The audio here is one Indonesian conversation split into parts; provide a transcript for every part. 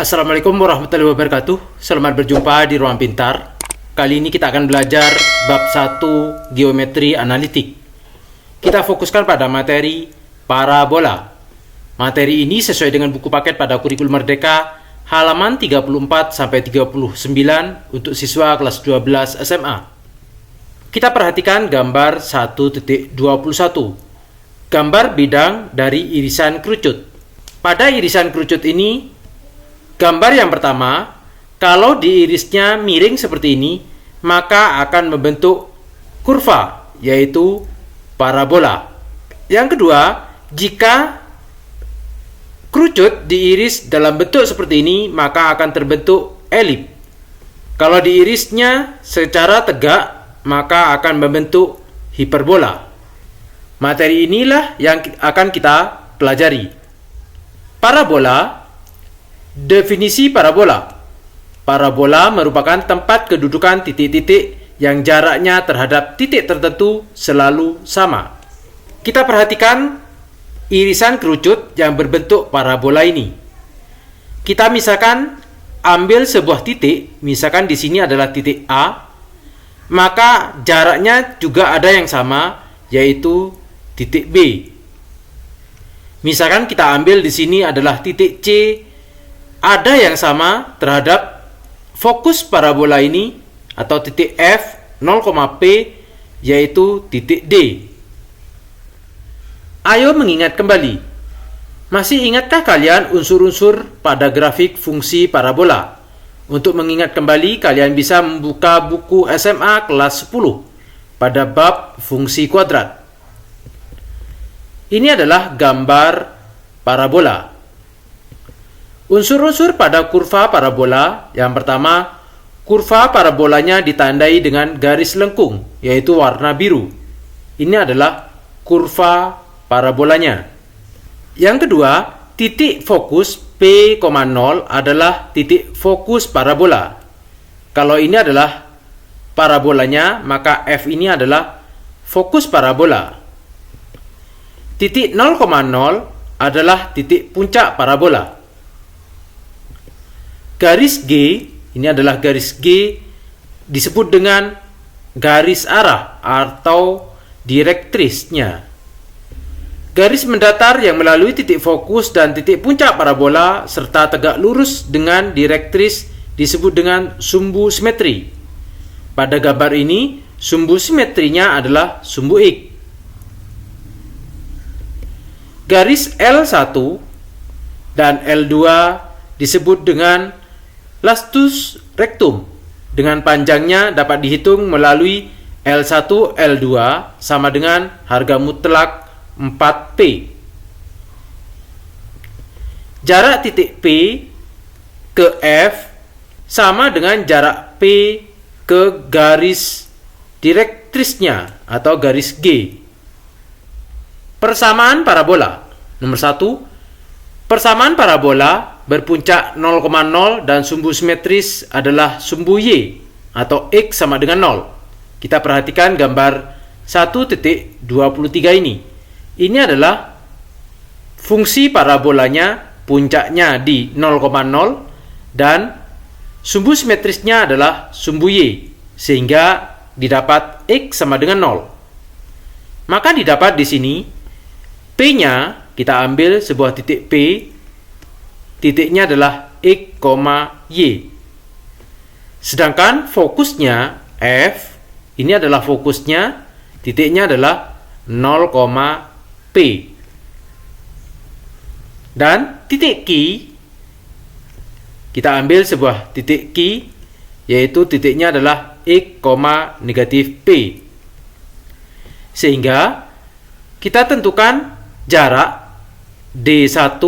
Assalamualaikum warahmatullahi wabarakatuh. Selamat berjumpa di Ruang Pintar. Kali ini kita akan belajar bab 1 geometri analitik. Kita fokuskan pada materi parabola. Materi ini sesuai dengan buku paket pada kurikulum Merdeka halaman 34 sampai 39 untuk siswa kelas 12 SMA. Kita perhatikan gambar 1.21. Gambar bidang dari irisan kerucut. Pada irisan kerucut ini, gambar yang pertama, kalau diirisnya miring seperti ini, maka akan membentuk kurva, yaitu parabola. Yang kedua, jika kerucut diiris dalam bentuk seperti ini, maka akan terbentuk elip. Kalau diirisnya secara tegak, maka akan membentuk hiperbola. Materi inilah yang akan kita pelajari. Parabola. Definisi parabola. Parabola merupakan tempat kedudukan titik-titik yang jaraknya terhadap titik tertentu selalu sama. Kita perhatikan irisan kerucut yang berbentuk parabola ini. Kita misalkan ambil sebuah titik, misalkan di sini adalah titik A, maka jaraknya juga ada yang sama, yaitu titik B. Misalkan kita ambil di sini adalah titik C, ada yang sama terhadap fokus parabola ini atau titik F 0,P, yaitu titik D. Ayo mengingat kembali. Masih ingatkah kalian unsur-unsur pada grafik fungsi parabola? Untuk mengingat kembali, kalian bisa membuka buku SMA kelas 10 pada bab fungsi kuadrat. Ini adalah gambar parabola. Unsur-unsur pada kurva parabola, yang pertama, kurva parabolanya ditandai dengan garis lengkung, yaitu warna biru. Ini adalah kurva parabolanya. Yang kedua, titik fokus P,0 adalah titik fokus parabola. Kalau ini adalah parabolanya, maka F ini adalah fokus parabola. Titik 0,0 adalah titik puncak parabola. Garis G, ini adalah garis G, disebut dengan garis arah atau direktrisnya. Garis mendatar yang melalui titik fokus dan titik puncak parabola serta tegak lurus dengan direktris disebut dengan sumbu simetri. Pada gambar ini, sumbu simetrinya adalah sumbu X. Garis L1 dan L2 disebut dengan lastus rectum. Dengan panjangnya dapat dihitung melalui L1, L2 sama dengan harga mutlak 4P. Jarak titik P ke F sama dengan jarak P ke garis direktrisnya atau garis G. Persamaan parabola. Nomor 1. Persamaan parabola berpuncak 0,0 dan sumbu simetris adalah sumbu Y atau X sama dengan 0. Kita perhatikan gambar 1.23 ini. Ini adalah fungsi parabolanya, puncaknya di 0,0 dan sumbu simetrisnya adalah sumbu Y, sehingga didapat X sama dengan 0. Maka didapat di sini P-nya kita ambil sebuah titik P, titiknya adalah X, Y. Sedangkan fokusnya F, ini adalah fokusnya, titiknya adalah 0,P. Dan titik Q, kita ambil sebuah titik Q, yaitu titiknya adalah X, negatif P. Sehingga kita tentukan jarak D1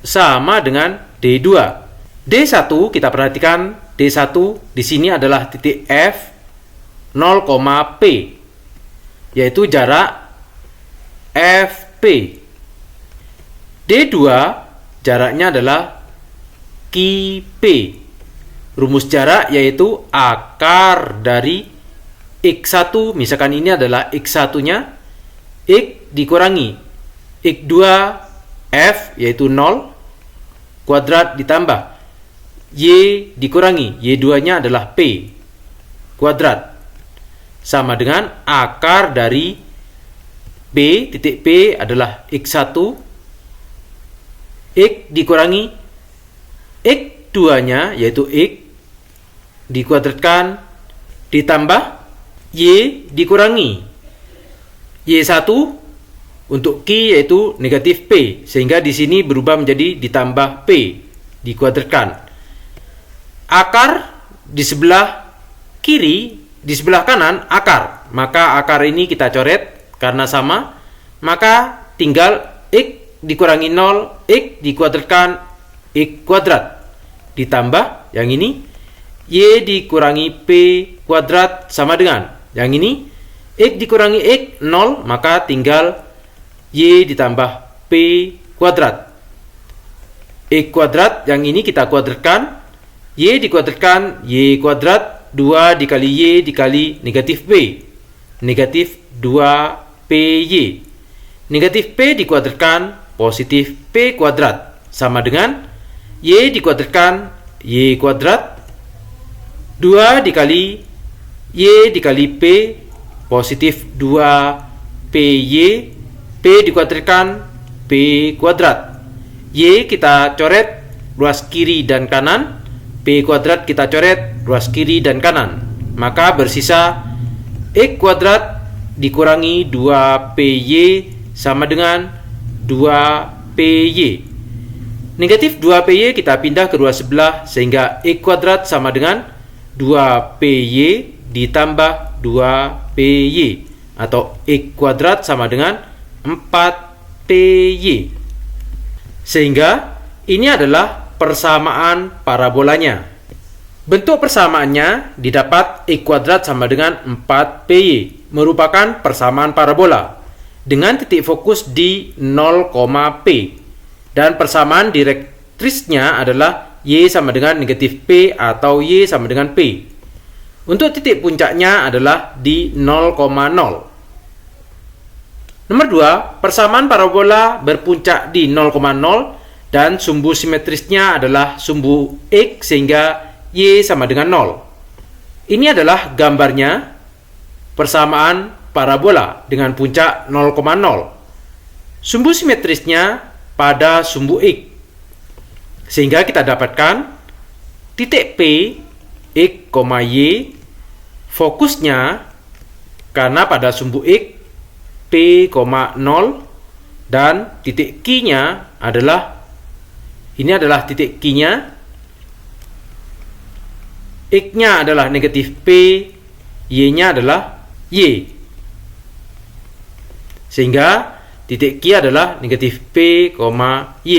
sama dengan D2. D1 kita perhatikan, D1 di sini adalah titik F 0,P, yaitu jarak FP. D2 jaraknya adalah QP. Rumus jarak yaitu akar dari X1, misalkan ini adalah X1-nya, X dikurangi X2 F yaitu 0 kuadrat ditambah Y dikurangi Y2-nya adalah P kuadrat sama dengan akar dari B titik P adalah X1 X dikurangi X2-nya yaitu X dikuadratkan ditambah Y dikurangi Y1 untuk Q yaitu negatif P, sehingga di sini berubah menjadi ditambah P dikuadratkan. Akar di sebelah kiri, di sebelah kanan akar, maka akar ini kita coret karena sama, maka tinggal X dikurangi 0 X dikuadratkan X kuadrat ditambah yang ini Y dikurangi P kuadrat sama dengan yang ini X dikurangi X 0, maka tinggal Y ditambah P kuadrat. X kuadrat yang ini kita kuadratkan, Y dikuadratkan Y kuadrat 2 dikali Y dikali negatif P, negatif 2PY. Negatif P dikuadratkan positif P kuadrat sama dengan Y dikuadratkan Y kuadrat 2 dikali Y dikali P positif 2PY, P dikuadratkan P kuadrat. Y kita coret ruas kiri dan kanan, P kuadrat kita coret ruas kiri dan kanan, maka bersisa X kuadrat dikurangi 2PY sama dengan 2PY. Negatif 2PY kita pindah ke ruas sebelah, sehingga X kuadrat sama dengan 2PY ditambah 2PY, atau X kuadrat sama dengan 4PY. Sehingga ini adalah persamaan parabolanya. Bentuk persamaannya didapat X kuadrat sama dengan 4PY, merupakan persamaan parabola dengan titik fokus di 0,P, dan persamaan direktrisnya adalah Y sama dengan negatif P atau Y sama dengan P. Untuk titik puncaknya adalah di 0,0. Nomor 2, persamaan parabola berpuncak di 0,0 dan sumbu simetrisnya adalah sumbu X sehingga Y sama dengan 0. Ini adalah gambarnya persamaan parabola dengan puncak 0,0. Sumbu simetrisnya pada sumbu X, sehingga kita dapatkan titik P, X, Y fokusnya karena pada sumbu X P, 0, dan titik Q-nya adalah, ini adalah titik Q-nya, X-nya adalah negatif P, Y-nya adalah Y, sehingga titik Q adalah negatif P, Y.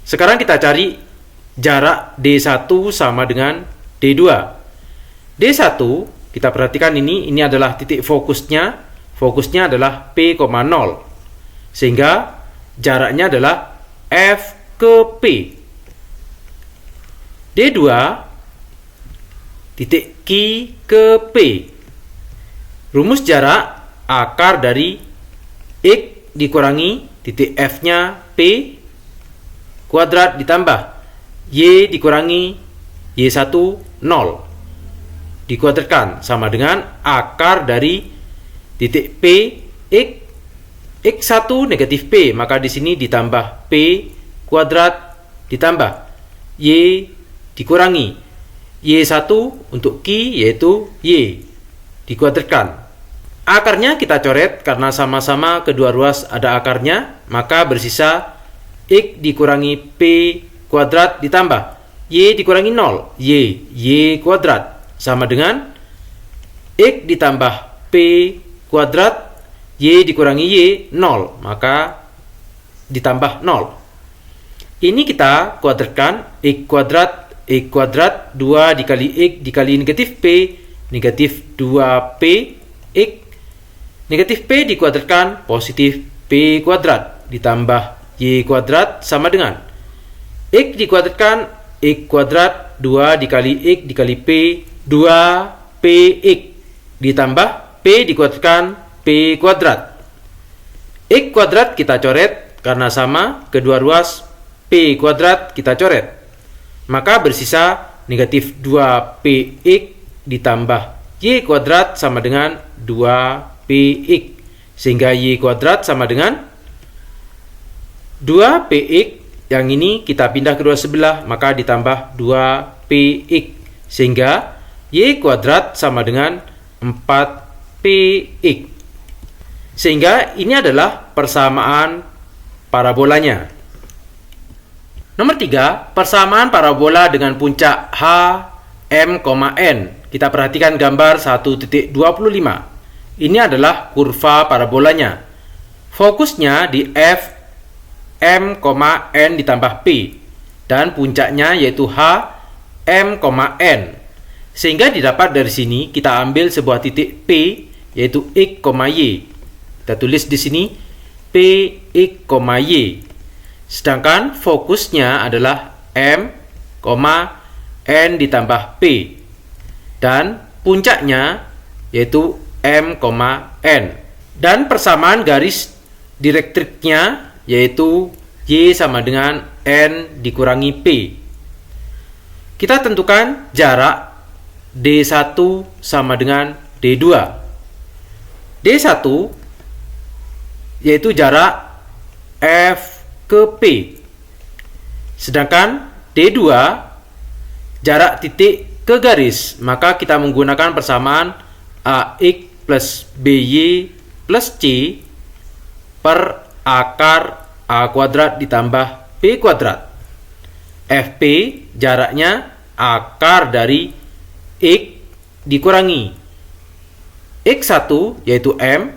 Sekarang kita cari jarak D1 sama dengan D2. D1 kita perhatikan ini adalah titik fokusnya adalah P, 0, sehingga jaraknya adalah F ke P. D2 titik Q ke P. Rumus jarak akar dari X dikurangi titik F-nya P kuadrat ditambah Y dikurangi Y1 0 dikuadratkan sama dengan akar dari titik P X X1 negatif P, maka di sini ditambah P kuadrat ditambah Y dikurangi Y1 untuk Q yaitu Y dikuadratkan. Akarnya kita coret karena sama-sama kedua ruas ada akarnya, maka bersisa X dikurangi P kuadrat ditambah Y dikurangi 0 Y kuadrat sama dengan X ditambah P kuadrat Y dikurangi Y 0, maka ditambah 0. Ini kita kuadratkan X kuadrat 2 dikali X dikali negatif P, negatif 2P X, negatif P dikuadratkan positif P kuadrat ditambah Y kuadrat sama dengan X dikuadratkan X kuadrat 2 dikali X dikali P 2PX ditambah P dikuadratkan P kuadrat. X kuadrat kita coret karena sama kedua ruas P kuadrat kita coret. maka bersisa negatif 2px ditambah y kuadrat sama dengan 2px. Sehingga y kuadrat sama dengan 2px, yang ini kita pindah kedua sebelah, maka ditambah 2px. Sehingga y kuadrat sama dengan 4px. Sehingga ini adalah persamaan parabolanya. Nomor 3, persamaan parabola dengan puncak h, m, n. Kita perhatikan gambar 1.25. Ini adalah kurva parabolanya. Fokusnya di f, m, n ditambah p, dan puncaknya yaitu h, m, n. Sehingga didapat dari sini kita ambil sebuah titik p yaitu x, y. Kita tulis di sini p, x, y. Sedangkan fokusnya adalah m, n ditambah p, dan puncaknya yaitu m, n. Dan persamaan garis direktriknya yaitu y sama dengan n dikurangi p. Kita tentukan jarak D1 sama dengan D2. D1 yaitu jarak F ke P. Sedangkan D2 jarak titik ke garis. Maka kita menggunakan persamaan AX plus BY plus C per akar A kuadrat ditambah B kuadrat. FP jaraknya akar dari X dikurangi X1 yaitu M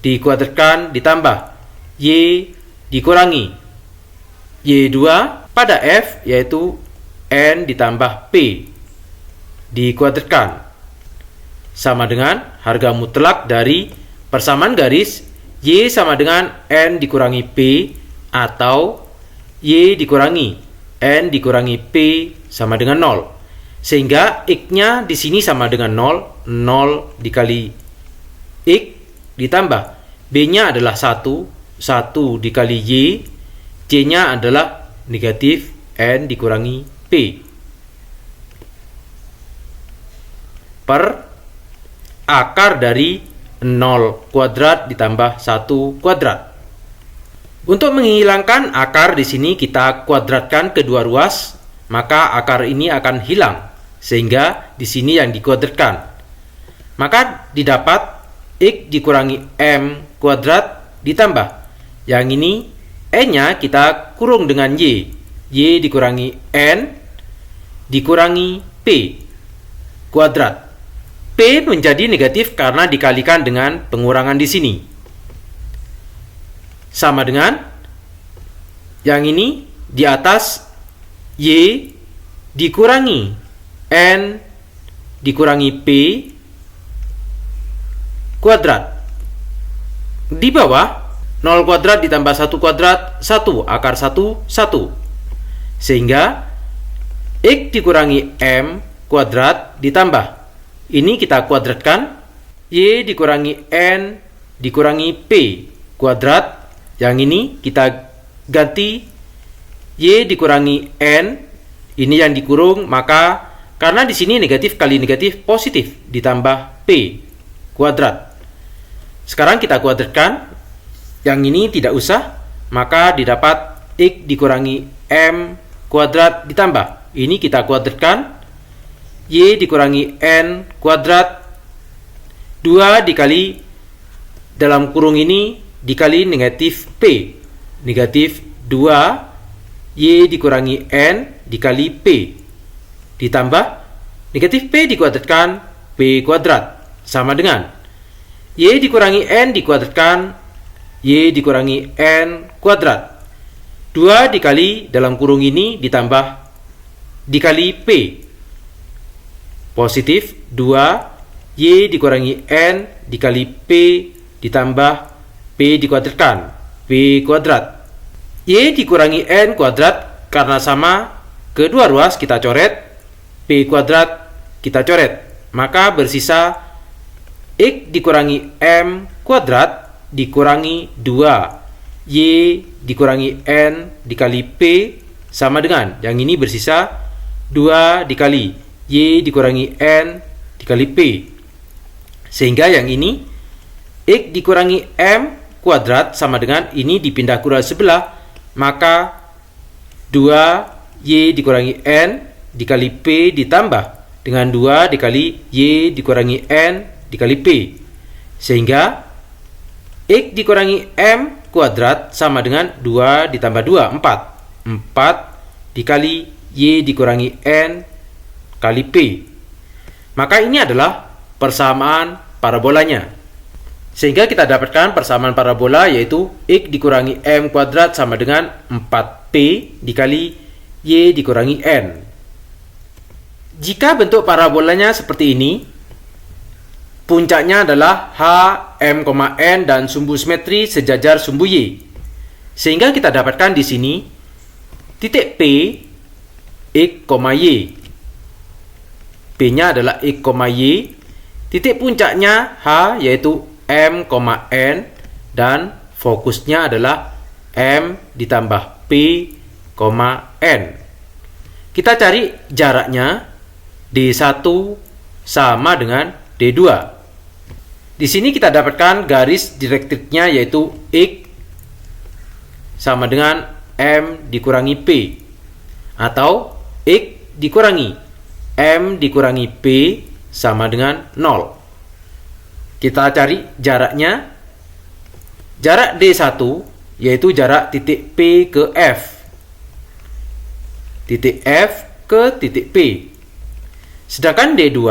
dikuadratkan ditambah Y dikurangi Y2 pada F yaitu N ditambah P dikuadratkan sama dengan harga mutlak dari persamaan garis Y sama dengan N dikurangi P atau Y dikurangi N dikurangi P sama dengan 0. Sehingga X-nya di sini sama dengan 0, 0 dikali X ditambah B-nya adalah 1, 1 dikali Y, C-nya adalah negatif N dikurangi P. Per akar dari 0 kuadrat ditambah 1 kuadrat. Untuk menghilangkan akar di sini kita kuadratkan kedua ruas, maka akar ini akan hilang. Sehingga di sini yang dikuadratkan. Maka didapat X dikurangi M kuadrat ditambah. Yang ini N-nya kita kurung dengan Y. Y dikurangi N dikurangi P kuadrat. P menjadi negatif karena dikalikan dengan pengurangan di sini. Sama dengan yang ini di atas Y dikurangi N dikurangi P kuadrat. Di bawah 0 kuadrat ditambah 1 kuadrat 1 akar 1 1. Sehingga X dikurangi M kuadrat ditambah. Ini kita kuadratkan Y dikurangi N dikurangi P kuadrat. Yang ini kita ganti Y dikurangi N. Ini yang dikurung, maka karena di sini negatif kali negatif positif ditambah P kuadrat. Sekarang kita kuadratkan. Yang ini tidak usah, maka didapat X dikurangi M kuadrat ditambah. Ini kita kuadratkan. Y dikurangi N kuadrat 2 dikali dalam kurung ini dikali negatif P. Negatif 2 Y dikurangi N dikali P ditambah negatif P dikuadratkan P kuadrat sama dengan Y dikurangi N dikuadratkan Y dikurangi N kuadrat. 2 dikali dalam kurung ini ditambah dikali P. Positif 2 Y dikurangi N dikali P ditambah P dikuadratkan P kuadrat. Y dikurangi N kuadrat karena sama kedua ruas kita coret, P kuadrat kita coret. Maka bersisa X dikurangi M kuadrat dikurangi 2 Y dikurangi N dikali P sama dengan, yang ini bersisa 2 dikali Y dikurangi N dikali P. Sehingga yang ini X dikurangi M kuadrat sama dengan, ini dipindah ke sebelah, maka 2Y dikurangi N dikali P ditambah dengan 2 dikali Y dikurangi N dikali P. Sehingga X dikurangi M kuadrat sama dengan 2 ditambah 2, 4. 4 dikali Y dikurangi N kali P. Maka ini adalah persamaan parabolanya. Sehingga kita dapatkan persamaan parabola yaitu X dikurangi M kuadrat sama dengan 4P dikali Y dikurangi N. Jika bentuk parabolanya seperti ini, puncaknya adalah H, M, N dan sumbu simetri sejajar sumbu Y. Sehingga kita dapatkan di sini titik P, X, Y. P-nya adalah X, Y. Titik puncaknya H yaitu M, N dan fokusnya adalah M ditambah P, N. Kita cari jaraknya D1 sama dengan D2. Di sini kita dapatkan garis direktriknya yaitu X sama dengan M dikurangi P atau X dikurangi M dikurangi P sama dengan 0. Kita cari jaraknya. Jarak D1 yaitu jarak titik P ke F. Titik F ke titik P. Sedangkan D2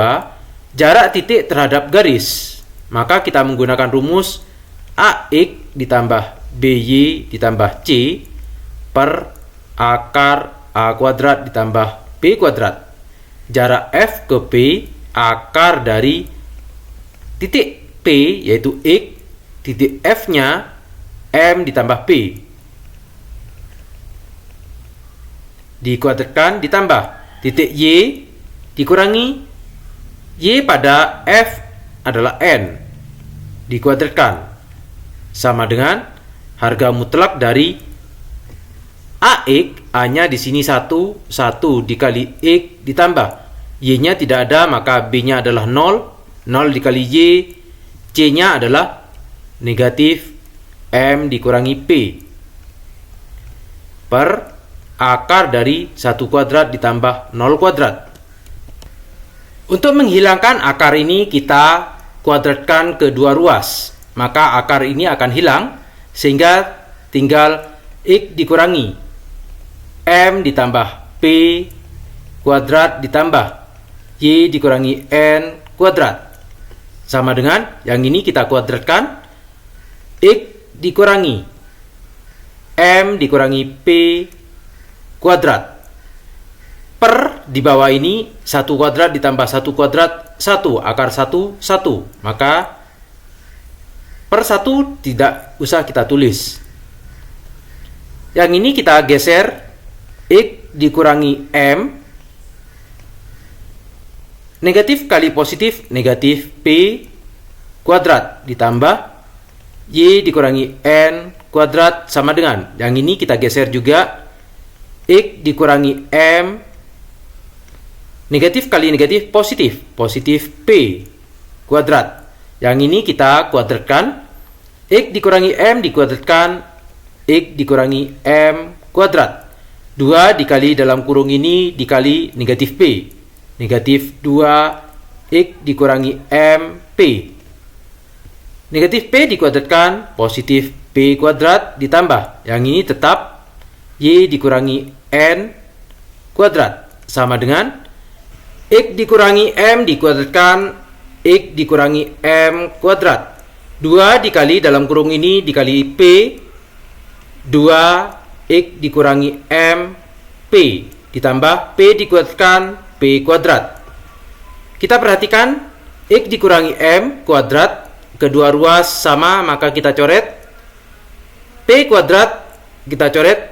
jarak titik terhadap garis. Maka kita menggunakan rumus AX ditambah BY ditambah C per akar A kuadrat ditambah B kuadrat. Jarak F ke P akar dari titik P yaitu X, titik F-nya M ditambah P. Dikuadratkan ditambah titik Y dikurangi Y pada F adalah N. Dikuadratkan sama dengan harga mutlak dari AX, A-nya di sini 1 dikali X ditambah Y-nya tidak ada, maka B-nya adalah 0 dikali Y, C-nya adalah negatif M dikurangi P per akar dari 1 kuadrat ditambah 0 kuadrat. Untuk menghilangkan akar ini kita kuadratkan ke dua ruas, maka akar ini akan hilang sehingga tinggal X dikurangi M ditambah P kuadrat ditambah Y dikurangi N kuadrat. Sama dengan yang ini kita kuadratkan X dikurangi M dikurangi P kuadrat. Per di bawah ini 1 kuadrat ditambah 1 kuadrat 1, akar 1, 1. Maka per 1 tidak usah kita tulis. Yang ini kita geser X dikurangi M. Negatif kali positif, negatif P kuadrat ditambah Y dikurangi N kuadrat sama dengan, yang ini kita geser juga X dikurangi M. Negatif kali negatif positif, positif P kuadrat. Yang ini kita kuadratkan X dikurangi M dikuadratkan X dikurangi M kuadrat. 2 dikali dalam kurung ini dikali negatif P. Negatif 2 X dikurangi M P. Negatif P dikuadratkan positif P kuadrat ditambah, yang ini tetap Y dikurangi N kuadrat sama dengan X dikurangi M dikuadratkan X dikurangi M kuadrat. 2 dikali dalam kurung ini dikali P. 2 X dikurangi M P ditambah P dikuadratkan P kuadrat. Kita perhatikan X dikurangi M kuadrat, kedua ruas sama, maka kita coret. P kuadrat kita coret,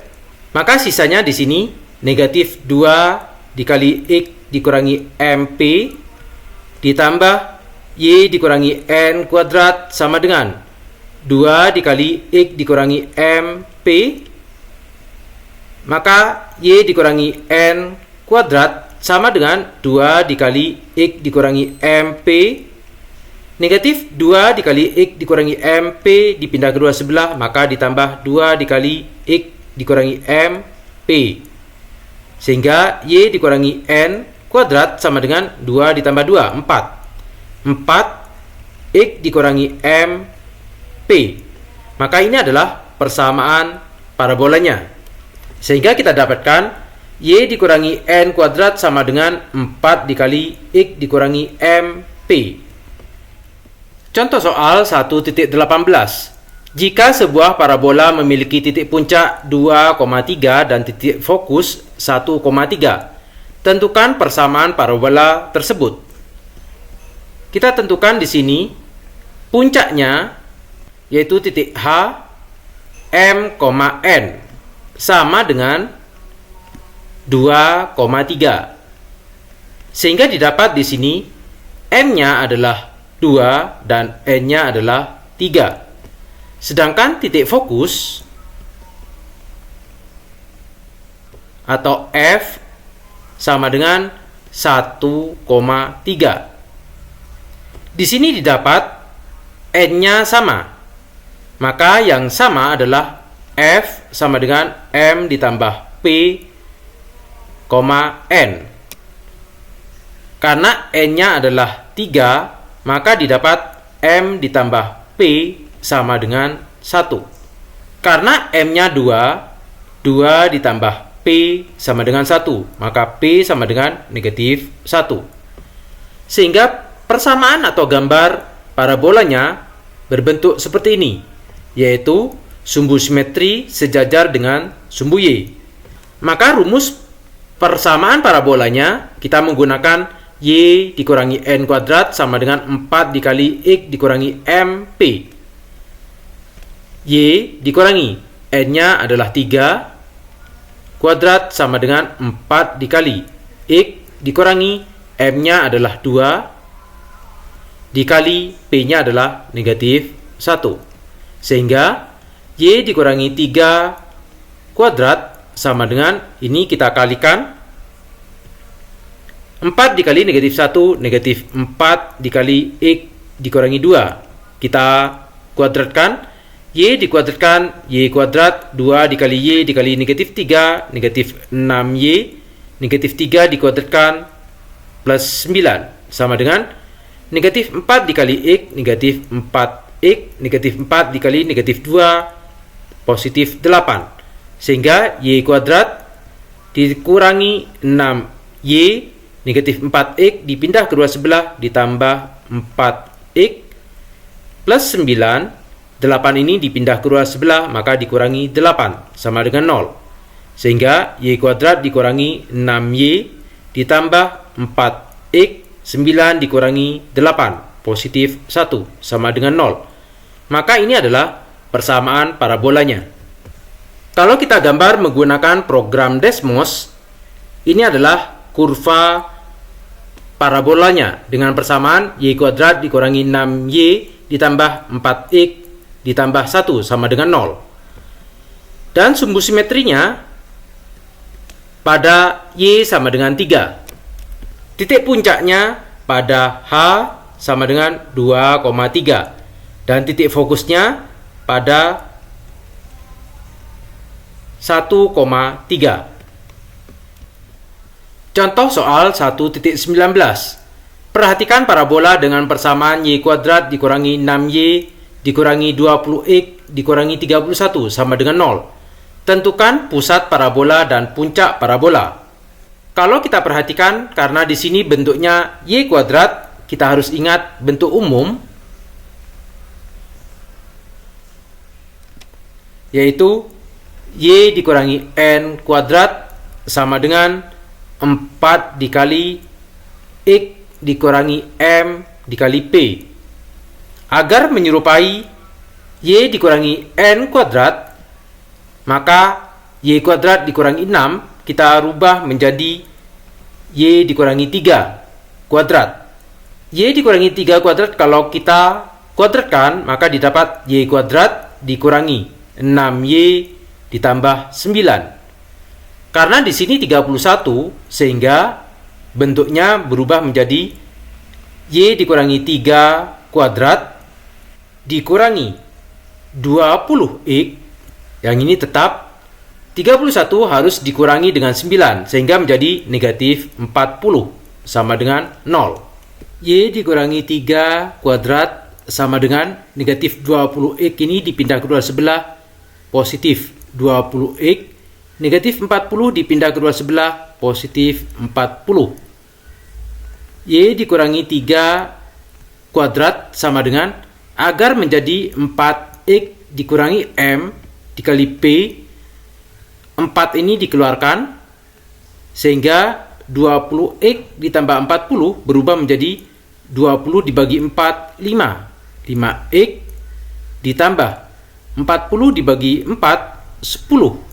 maka sisanya di sini negatif 2 dikali X dikurangi MP ditambah Y dikurangi N kuadrat sama dengan 2 dikali X dikurangi MP maka Y dikurangi N kuadrat sama dengan 2 dikali X dikurangi MP. Negatif 2 dikali X dikurangi MP dipindah kedua sebelah, maka ditambah 2 dikali X dikurangi MP. Sehingga Y dikurangi N kuadrat sama dengan 2 ditambah 2, 4. 4 X dikurangi MP. Maka ini adalah persamaan parabolanya. Sehingga kita dapatkan Y dikurangi N kuadrat sama dengan 4 dikali X dikurangi MP. Contoh soal 1.18. Jika sebuah parabola memiliki titik puncak 2,3 dan titik fokus 1,3, tentukan persamaan parabola tersebut. Kita tentukan di sini puncaknya, yaitu titik H, M, N, sama dengan 2,3. Sehingga didapat di sini M-nya adalah 2 dan N-nya adalah 3. Sedangkan titik fokus atau F sama dengan 1,3. Di sini didapat N-nya sama. Maka yang sama adalah F sama dengan M ditambah P, N. Karena N-nya adalah 3, maka didapat M ditambah P sama dengan 1. Karena M-nya 2, 2 ditambah P sama dengan 1, maka P sama dengan negatif 1. Sehingga persamaan atau gambar parabolanya berbentuk seperti ini, yaitu sumbu simetri sejajar dengan sumbu Y. Maka rumus persamaan parabolanya kita menggunakan Y dikurangi N kuadrat sama dengan 4 dikali X dikurangi MP. Y dikurangi N-nya adalah 3 kuadrat sama dengan 4 dikali X dikurangi M-nya adalah 2 dikali P-nya adalah negatif 1. Sehingga Y dikurangi 3 kuadrat sama dengan, ini kita kalikan, 4 dikali negatif 1, negatif 4 dikali X dikurangi 2. Kita kuadratkan, Y dikuadratkan, Y kuadrat, 2 dikali Y dikali negatif 3, negatif 6Y, negatif 3 dikuadratkan, plus 9, sama dengan negatif 4 dikali X, negatif 4X, negatif 4 dikali negatif 2, positif 8. Sehingga Y kuadrat dikurangi 6Y, negatif 4X dipindah kedua sebelah ditambah 4X plus 9. 8 ini dipindah kedua sebelah maka dikurangi 8 sama dengan 0. Sehingga Y kuadrat dikurangi 6Y ditambah 4X, 9 dikurangi 8, positif 1 sama dengan 0. Maka ini adalah persamaan parabolanya. Kalau kita gambar menggunakan program Desmos, ini adalah kurva parabolanya dengan persamaan Y kuadrat dikurangi 6Y ditambah 4X ditambah 1 sama dengan 0. Dan sumbu simetrinya pada Y sama dengan 3. Titik puncaknya pada H sama dengan 2,3. Dan titik fokusnya pada 1,3. Contoh soal 1.19. Perhatikan parabola dengan persamaan Y kuadrat dikurangi 6Y dikurangi 20X dikurangi 31 sama dengan 0. Tentukan pusat parabola dan puncak parabola. Kalau kita perhatikan, karena di sini bentuknya Y kuadrat, kita harus ingat bentuk umum, yaitu Y dikurangi N kuadrat sama dengan 4 dikali X dikurangi M dikali P. Agar menyerupai Y dikurangi N kuadrat, maka Y kuadrat dikurangi 6 kita rubah menjadi Y dikurangi 3 kuadrat. Y dikurangi 3 kuadrat kalau kita kuadratkan, maka didapat Y kuadrat dikurangi 6Y ditambah 9. Karena di sini 31, sehingga bentuknya berubah menjadi Y dikurangi 3 kuadrat dikurangi 20X. Yang ini tetap 31 harus dikurangi dengan 9, sehingga menjadi negatif 40 sama dengan 0. Y dikurangi 3 kuadrat sama dengan negatif 20X, ini dipindah kedua sebelah, positif 20X. Negatif 40 dipindah kedua sebelah, positif 40. Y dikurangi 3 kuadrat sama dengan, agar menjadi 4X dikurangi M dikali P, 4 ini dikeluarkan, sehingga 20X ditambah 40 berubah menjadi 20 dibagi 4, 5. 5X ditambah 40 dibagi 4, 10.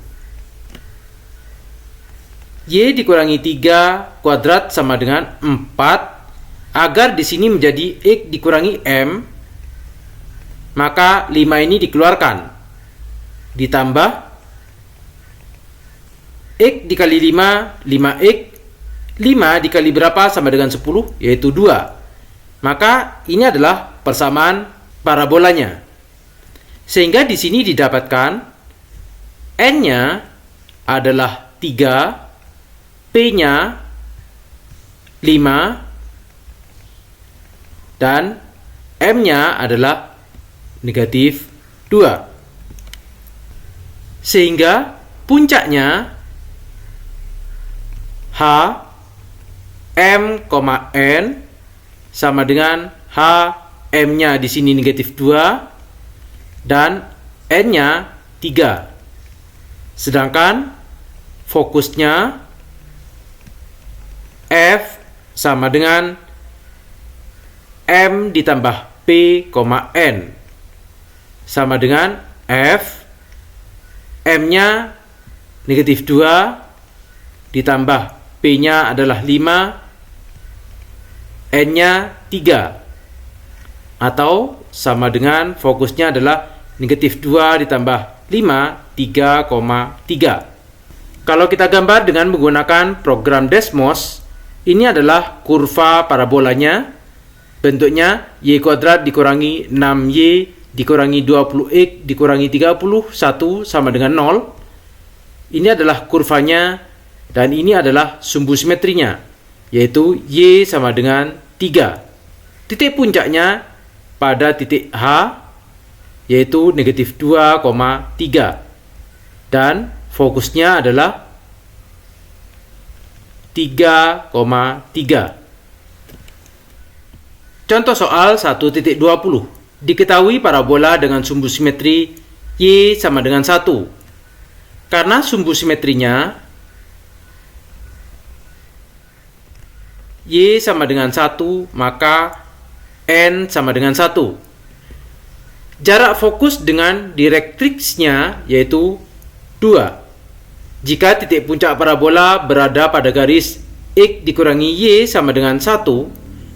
Y dikurangi 3 kuadrat sama dengan 4, agar di sini menjadi X dikurangi M, maka 5 ini dikeluarkan, ditambah X dikali 5, 5X, 5 dikali berapa sama dengan 10, yaitu 2. Maka ini adalah persamaan parabolanya. Sehingga di sini didapatkan N-nya adalah 3, P-nya 5, dan M-nya adalah negatif 2. Sehingga puncaknya H M, N sama dengan H M-nya di sini negatif 2 dan N-nya 3. Sedangkan fokusnya F sama dengan M ditambah P, N sama dengan F, M-nya negatif 2 ditambah P-nya adalah 5, N-nya 3, atau sama dengan fokusnya adalah negatif 2 ditambah 5, 3,3. Kalau kita gambar dengan menggunakan program Desmos, ini adalah kurva parabolanya. Bentuknya Y kuadrat dikurangi 6Y dikurangi 20X dikurangi 31 sama dengan 0. Ini adalah kurvanya, dan ini adalah sumbu simetrinya, yaitu Y sama dengan 3. Titik puncaknya pada titik H, yaitu negatif 2,3. Dan fokusnya adalah 3,3. Contoh soal 1.20. Diketahui parabola dengan sumbu simetri Y sama dengan 1. Karena sumbu simetrinya Y sama dengan 1, maka N sama dengan 1. Jarak fokus dengan direktriksnya yaitu 2. Jika titik puncak parabola berada pada garis X dikurangi Y sama dengan 1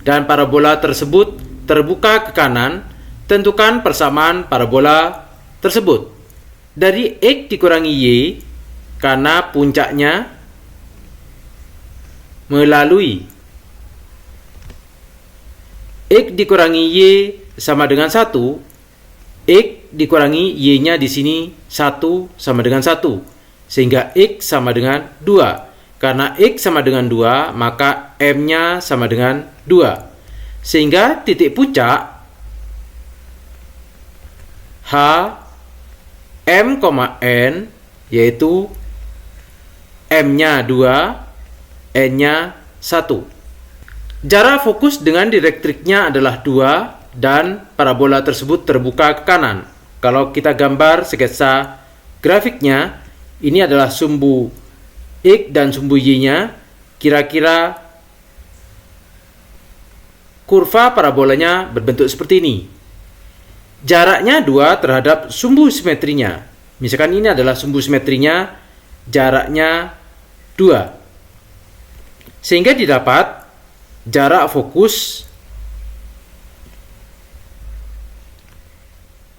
dan parabola tersebut terbuka ke kanan, tentukan persamaan parabola tersebut. Dari X dikurangi Y, karena puncaknya melalui X dikurangi Y sama dengan 1, X dikurangi Y-nya di sini 1 sama dengan 1. Sehingga X sama dengan 2. Karena X sama dengan 2, maka M-nya sama dengan 2. Sehingga titik puncak H M, N yaitu M-nya 2, N-nya 1. Jarak fokus dengan direktriknya adalah 2 dan parabola tersebut terbuka ke kanan. Kalau kita gambar sketsa grafiknya, ini adalah sumbu X dan sumbu Y-nya. Kira-kira kurva parabolanya berbentuk seperti ini. Jaraknya 2 terhadap sumbu simetrinya. Misalkan ini adalah sumbu simetrinya, jaraknya 2. Sehingga didapat jarak fokus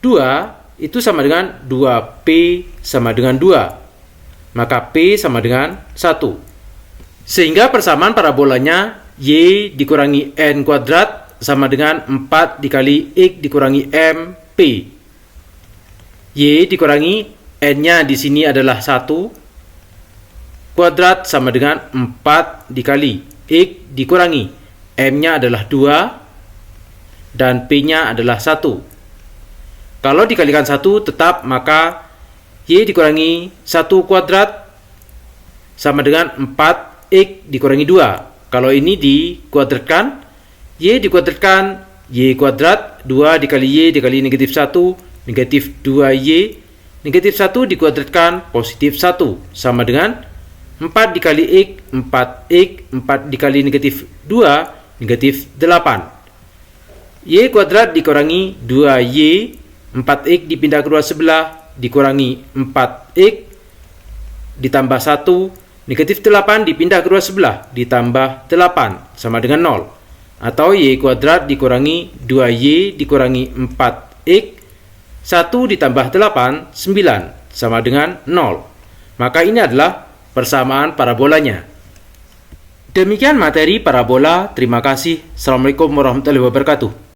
2 itu sama dengan 2P sama dengan 2. maka P sama dengan 1. Sehingga persamaan parabolanya Y dikurangi N kuadrat sama dengan 4 dikali X dikurangi M P. Y dikurangi N-nya di sini adalah 1 kuadrat sama dengan 4 dikali X dikurangi M-nya adalah 2 dan P-nya adalah 1. Kalau dikalikan 1 tetap, maka Y dikurangi 1 kuadrat sama dengan 4 X dikurangi 2. Kalau ini dikuadratkan, Y dikuadratkan, Y kuadrat, 2 dikali Y dikali negatif 1, negatif 2Y, negatif 1 dikuadratkan, positif 1, sama dengan 4 dikali X, 4X, 4 dikali negatif 2, negatif 8. Y kuadrat dikurangi 2Y, 4X dipindah kedua sebelah, dikurangi 4X, ditambah 1, negatif 8 dipindah kedua sebelah, ditambah 8, sama dengan 0. Atau Y kuadrat dikurangi 2Y dikurangi 4X, 1 ditambah 8, 9, sama dengan 0. Maka ini adalah persamaan parabolanya. Demikian materi parabola. Terima kasih. Assalamualaikum warahmatullahi wabarakatuh.